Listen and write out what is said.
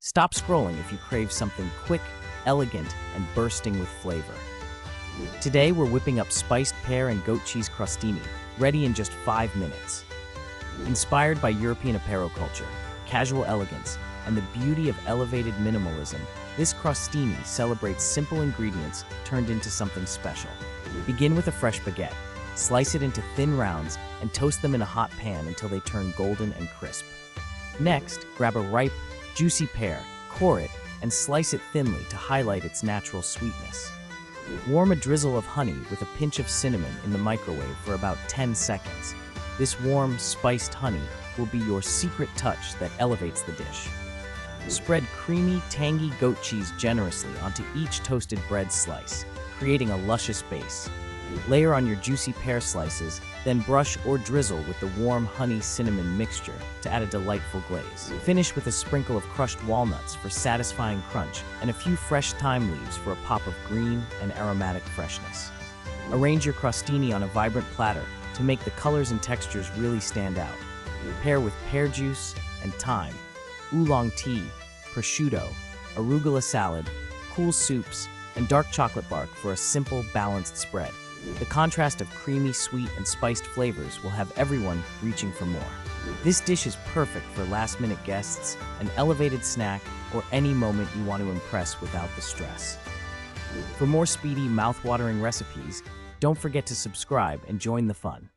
Stop scrolling if you crave something quick, elegant, and bursting with flavor. Today, we're whipping up spiced pear and goat cheese crostini, ready in just 5 minutes. Inspired by European apero culture, casual elegance, and the beauty of elevated minimalism, this crostini celebrates simple ingredients turned into something special. Begin with a fresh baguette. Slice it into thin rounds and toast them in a hot pan until they turn golden and crisp. Next, grab a ripe, juicy pear, core it, and slice it thinly to highlight its natural sweetness. Warm a drizzle of honey with a pinch of cinnamon in the microwave for about 10 seconds. This warm, spiced honey will be your secret touch that elevates the dish. Spread creamy, tangy goat cheese generously onto each toasted bread slice, creating a luscious base. Layer on your juicy pear slices, then brush or drizzle with the warm honey-cinnamon mixture to add a delightful glaze. Finish with a sprinkle of crushed walnuts for satisfying crunch and a few fresh thyme leaves for a pop of green and aromatic freshness. Arrange your crostini on a vibrant platter to make the colors and textures really stand out. Pair with pear juice and thyme, oolong tea, prosciutto, arugula salad, cool soups, and dark chocolate bark for a simple, balanced spread. The contrast of creamy, sweet, and spiced flavors will have everyone reaching for more. This dish is perfect for last-minute guests, an elevated snack, or any moment you want to impress without the stress. For more speedy, mouth-watering recipes, don't forget to subscribe and join the fun.